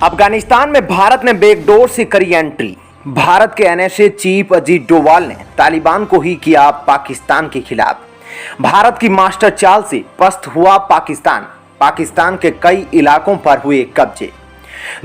अफगानिस्तान में भारत ने बैकडोर से करी एंट्री। भारत के एनएसए चीफ अजीत डोवाल ने तालिबान को ही किया पाकिस्तान के खिलाफ। भारत की मास्टर चाल से पस्त हुआ पाकिस्तान के कई इलाकों पर हुए कब्जे।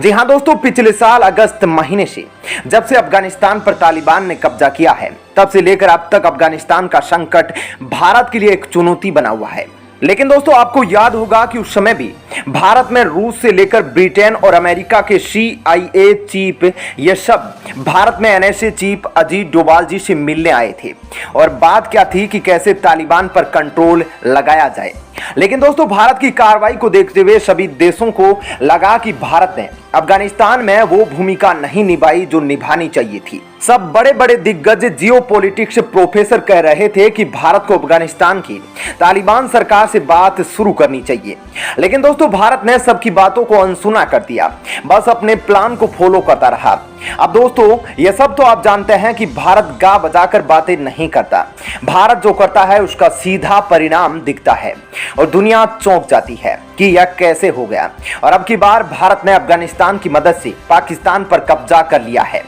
जी हां दोस्तों, पिछले साल अगस्त महीने से जब से अफगानिस्तान पर तालिबान ने कब्जा किया है, तब से लेकर अब तक अफगानिस्तान का संकट भारत के लिए एक चुनौती बना हुआ है। लेकिन दोस्तों, आपको याद होगा कि उस समय भी भारत में रूस से लेकर ब्रिटेन और अमेरिका के CIA चीफ, ये सब भारत में एनएसए चीफ अजीत डोवाल जी से मिलने आए थे और बात क्या थी कि कैसे तालिबान पर कंट्रोल लगाया जाए। लेकिन दोस्तों, भारत की कार्रवाई को देखते हुए सभी देशों को लगा कि भारत ने अफगानिस्तान में वो भूमिका नहीं निभाई जो निभानी चाहिए थी। सब बड़े बड़े दिग्गज जियोपॉलिटिक्स प्रोफेसर कह रहे थे कि भारत को अफगानिस्तान की तालिबान सरकार से बात शुरू करनी चाहिए। लेकिन दोस्तों, भारत ने सबकी बातों को अनसुना कर दिया, बस अपने प्लान को फॉलो करता रहा। अब दोस्तों, ये सब तो आप जानते हैं कि भारत गा बजाकर बातें नहीं करता। भारत जो करता है उसका सीधा परिणाम दिखता है और दुनिया चौंक जाती है कि यह कैसे हो गया। और अब की बार भारत ने अफगानिस्तान की मदद से पाकिस्तान पर कब्जा कर लिया है।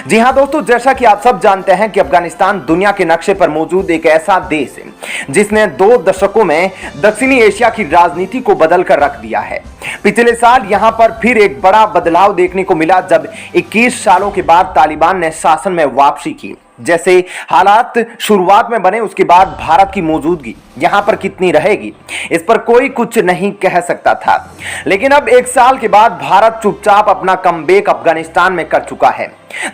जी हां दोस्तों, जैसा कि आप सब जानते हैं कि अफगानिस्तान दुनिया के नक्शे पर मौजूद एक ऐसा देश है जिसने 2 दशकों में दक्षिणी एशिया की राजनीति को बदल कर रख दिया है। पिछले साल यहां पर फिर एक बड़ा बदलाव देखने को मिला जब 21 सालों के बाद तालिबान ने शासन में वापसी की। जैसे हालात शुरुआत में बने, उसके बाद भारत की मौजूदगी यहां पर कितनी रहेगी, इस पर कोई कुछ नहीं कह सकता था। लेकिन अब 1 साल के बाद भारत चुपचाप अपना कमबैक अफगानिस्तान में कर चुका है।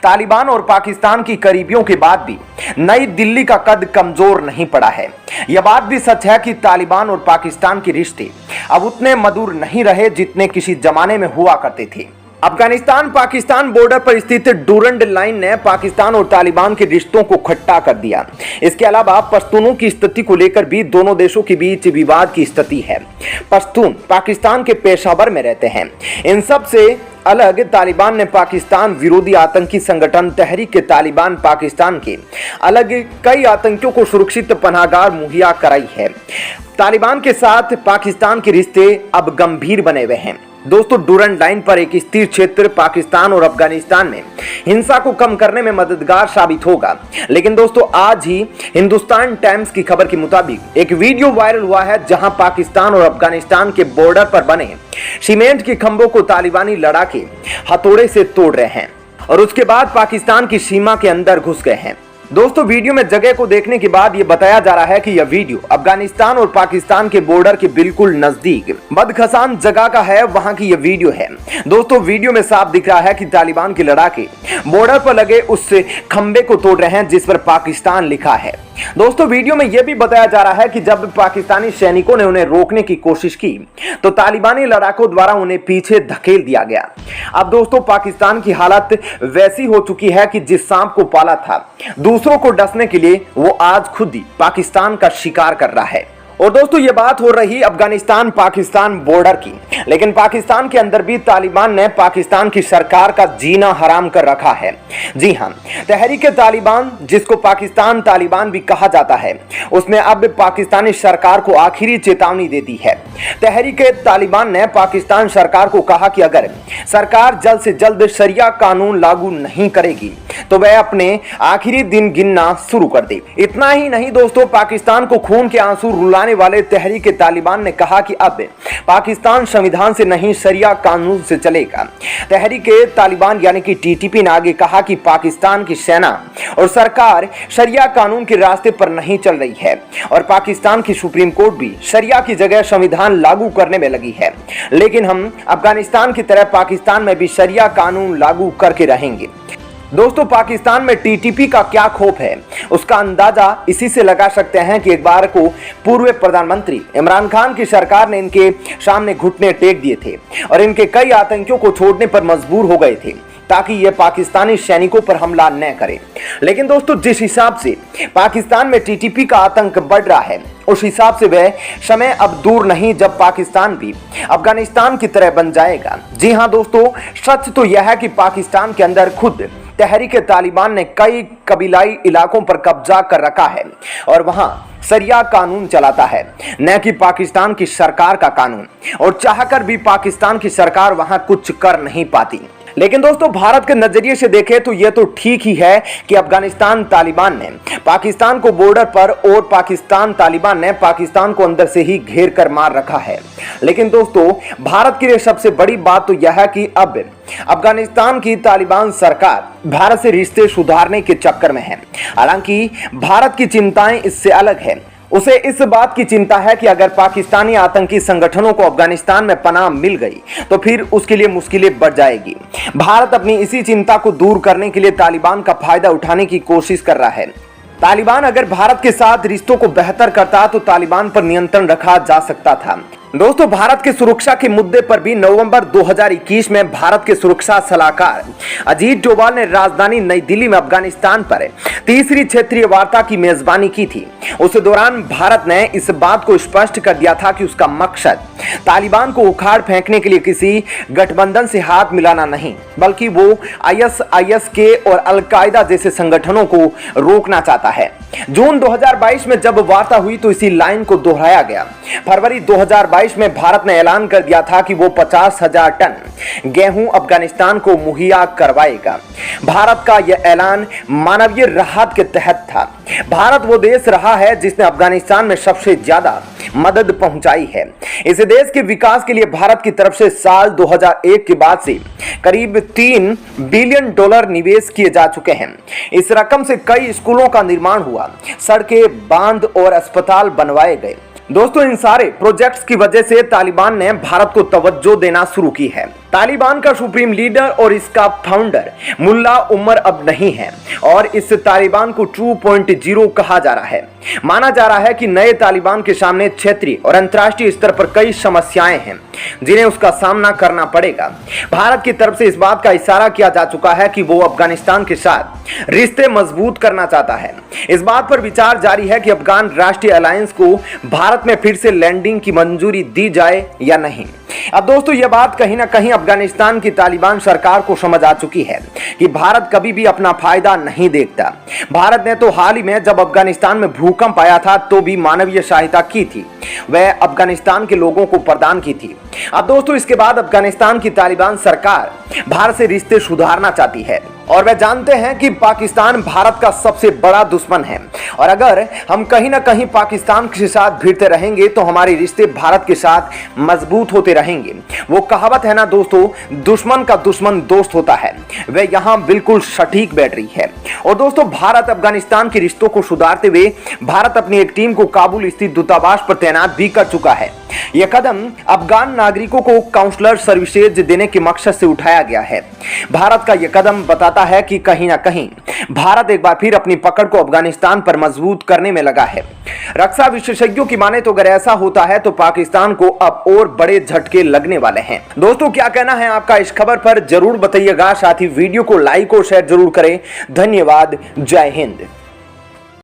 तालिबान और पाकिस्तान की करीबियों के बाद भी नई दिल्ली का कद कमजोर नहीं पड़ा है। यह बात भी सच है कि तालिबान और पाकिस्तान के रिश्ते अब उतने मधुर नहीं रहे जितने किसी जमाने में हुआ करते थे। अफगानिस्तान पाकिस्तान बॉर्डर पर स्थित डूरंड लाइन ने पाकिस्तान और तालिबान के रिश्तों को खट्टा कर दिया। इसके अलावा पश्तूनों की स्थिति को लेकर भी दोनों देशों के बीच विवाद की स्थिति है। पश्तून पाकिस्तान के पेशावर में रहते हैं। इन सब से अलग तालिबान ने पाकिस्तान विरोधी आतंकी संगठन तहरीक-ए-तालिबान पाकिस्तान के अलग कई आतंकियों को सुरक्षित पनाहगाह मुहैया कराई है। तालिबान के साथ पाकिस्तान के रिश्ते अब गंभीर बने हुए हैं। दोस्तों, डूरंड लाइन पर एक स्थिर क्षेत्र पाकिस्तान और अफगानिस्तान में हिंसा को कम करने में मददगार साबित होगा। लेकिन दोस्तों, आज ही हिंदुस्तान टाइम्स की खबर के मुताबिक एक वीडियो वायरल हुआ है जहां पाकिस्तान और अफगानिस्तान के बॉर्डर पर बने सीमेंट के खंभों को तालिबानी लड़ाके हथौड़े से तोड़ रहे हैं और उसके बाद पाकिस्तान की सीमा के अंदर घुस गए हैं। दोस्तों, वीडियो में जगह को देखने के बाद यह बताया जा रहा है कि यह वीडियो अफगानिस्तान और पाकिस्तान के बॉर्डर के बिल्कुल नजदीक बदखसान जगह का है, वहां की यह वीडियो है। दोस्तों, वीडियो में साफ दिख रहा है कि तालिबान के लड़ाके बॉर्डर पर लगे उस खंबे को तोड़ रहे हैं जिस पर पाकिस्तान लिखा है। दोस्तों, वीडियो में यह भी बताया जा रहा है कि जब पाकिस्तानी सैनिकों ने उन्हें रोकने की कोशिश की तो तालिबानी लड़ाकों द्वारा उन्हें पीछे धकेल दिया गया। अब दोस्तों, पाकिस्तान की हालत वैसी हो चुकी है कि जिस सांप को पाला था दूसरों को डसने के लिए, वो आज खुद ही पाकिस्तान का शिकार कर रहा है। और दोस्तों, ये बात हो रही अफगानिस्तान पाकिस्तान बॉर्डर की, लेकिन पाकिस्तान के अंदर भी तालिबान ने पाकिस्तान की सरकार का जीना हराम कर रखा है। जी हां, तहरीक-ए-तालिबान, जिसको पाकिस्तान तालिबान भी कहा जाता है, उसने अब पाकिस्तानी सरकार को आखिरी चेतावनी दे दी है। तहरीक-ए-तालिबान ने पाकिस्तान सरकार को कहा कि अगर सरकार जल्द से जल्द शरिया कानून लागू नहीं करेगी तो वह अपने आखिरी दिन गिनना शुरू कर दे। इतना ही नहीं दोस्तों, पाकिस्तान को खून के आंसू रुलाने वाले तहरीक-ए-तालिबान ने कहा कि अब पाकिस्तान संविधान से नहीं शरिया कानून से चलेगा। तहरीक-ए-तालिबान यानी कि TTP ने आगे कहा कि पाकिस्तान की सेना और सरकार शरिया कानून के रास्ते पर नहीं चल रही है और पाकिस्तान की सुप्रीम कोर्ट भी शरिया की जगह संविधान लागू करने में लगी है। लेकिन हम अफगानिस्तान की तरह पाकिस्तान में भी शरिया कानून लागू करके रहेंगे। दोस्तों, पाकिस्तान में TTP का क्या खौफ है उसका अंदाजा इसी से लगा सकते हैं कि एक बार को पूर्व प्रधानमंत्री इमरान खान की सरकार ने इनके सामने घुटने टेक दिए थे और इनके कई आतंकियों को छोड़ने पर मजबूर हो गए थे ताकि ये पाकिस्तानी सैनिकों पर हमला न करें। लेकिन दोस्तों, जिस हिसाब से पाकिस्तान में TTP का आतंक बढ़ रहा है, उस हिसाब से वह समय अब दूर नहीं जब पाकिस्तान भी अफगानिस्तान की तरह बन जाएगा। जी हां दोस्तों, सच तो यह है कि पाकिस्तान के अंदर खुद तहरीक तालिबान ने कई कबीलाई इलाकों पर कब्जा कर रखा है और वहां शरिया कानून चलाता है, न कि पाकिस्तान की सरकार का कानून, और चाहकर भी पाकिस्तान की सरकार वहां कुछ कर नहीं पाती। लेकिन दोस्तों, भारत के नजरिए से देखें तो यह तो ठीक ही है कि अफगानिस्तान तालिबान ने पाकिस्तान को बॉर्डर पर और पाकिस्तान तालिबान ने पाकिस्तान को अंदर से ही घेर कर मार रखा है। लेकिन दोस्तों, भारत के लिए सबसे बड़ी बात तो यह है कि अब अफगानिस्तान की तालिबान सरकार भारत से रिश्ते सुधारने के चक्कर में है। हालांकि भारत की चिंताएं इससे अलग है। उसे इस बात की चिंता है कि अगर पाकिस्तानी आतंकी संगठनों को अफगानिस्तान में पनाह मिल गई तो फिर उसके लिए मुश्किलें बढ़ जाएगी। भारत अपनी इसी चिंता को दूर करने के लिए तालिबान का फायदा उठाने की कोशिश कर रहा है। तालिबान अगर भारत के साथ रिश्तों को बेहतर करता तो तालिबान पर नियंत्रण रखा जा सकता था। दोस्तों, भारत के सुरक्षा के मुद्दे पर भी नवंबर 2021 में भारत के सुरक्षा सलाहकार अजीत डोभाल ने राजधानी नई दिल्ली में अफगानिस्तान पर तीसरी क्षेत्रीय वार्ता की मेजबानी की थी। उस दौरान भारत ने इस बात को स्पष्ट कर दिया था कि उसका मकसद तालिबान को उखाड़ फेंकने के लिए किसी गठबंधन से हाथ मिलाना नहीं, बल्कि वो ISIS और अलकायदा जैसे संगठनों को रोकना चाहता है। जून 2022 में जब वार्ता हुई तो इसी लाइन को दोहराया गया। फरवरी 2022 में भारत ने ऐलान कर दिया था कि वो 50,000 टन गेहूं अफगानिस्तान को मुहैया करवाएगा। भारत का यह ऐलान मानवीय राहत के तहत था। भारत वो देश रहा है जिसने अफगानिस्तान में सबसे ज्यादा मदद पहुंचाई है। इस देश के विकास के लिए भारत की तरफ से साल 2001 के बाद से करीब $3 बिलियन निवेश किए जा चुके हैं। इस रकम से कई स्कूलों का निर्माण हुआ, सड़कें, बांध और अस्पताल बनवाए गए। दोस्तों, इन सारे प्रोजेक्ट्स की वजह से तालिबान ने भारत को तवज्जो देना शुरू की है। तालिबान का सुप्रीम लीडर और इसका फाउंडर मुल्ला उमर अब नहीं है और इस तालिबान को 2.0 कहा जा रहा है। माना जा रहा है कि नए तालिबान के सामने क्षेत्रीय और अंतर्राष्ट्रीय स्तर पर कई समस्याएं हैं जिन्हें उसका सामना करना पड़ेगा। भारत की तरफ से इस बात का इशारा किया जा चुका है कि वो अफगानिस्तान के साथ रिश्ते मजबूत करना चाहता है। इस बात पर विचार जारी है कि अफगान राष्ट्रीय अलायंस को भारत में फिर से लैंडिंग की मंजूरी दी जाए या नहीं। अब दोस्तों, यह बात कहीं ना कहीं अफगानिस्तान की तालिबान सरकार को समझ आ चुकी है कि भारत कभी भी अपना फायदा नहीं देखता। भारत ने तो हाल ही में जब अफगानिस्तान में भूकंप आया था तो भी मानवीय सहायता की थी, वह अफगानिस्तान के लोगों को प्रदान की थी। अब दोस्तों, इसके बाद अफगानिस्तान की तालिबान सरकार भारत से रिश्ते सुधारना चाहती है और वह जानते हैं कि पाकिस्तान भारत का सबसे बड़ा दुश्मन है और अगर हम कहीं ना कहीं पाकिस्तान के साथ भिड़ते रहेंगे तो हमारे रिश्ते भारत के साथ मजबूत होते रहेंगे। वो कहावत है ना दोस्तों, दुश्मन का दुश्मन दोस्त होता है, वह यहाँ बिल्कुल सटीक बैठ रही है। और दोस्तों, भारत अफगानिस्तान के रिश्तों को सुधारते हुए भारत अपनी एक टीम को काबुल स्थित दूतावास पर तैनात भी कर चुका है। यह कदम अफगान नागरिकों को काउंसलर सर्विसेज देने के मकसद से उठाया गया है। भारत का यह कदम बताता है कि कहीं ना कहीं भारत एक बार फिर अपनी पकड़ को अफगानिस्तान पर मजबूत करने में लगा है। रक्षा विशेषज्ञों की माने तो अगर ऐसा होता है तो पाकिस्तान को अब और बड़े झटके लगने वाले हैं। दोस्तों, क्या कहना है आपका इस खबर पर जरूर बताइएगा। साथ ही वीडियो को लाइक और शेयर जरूर करें। धन्यवाद। जय हिंद।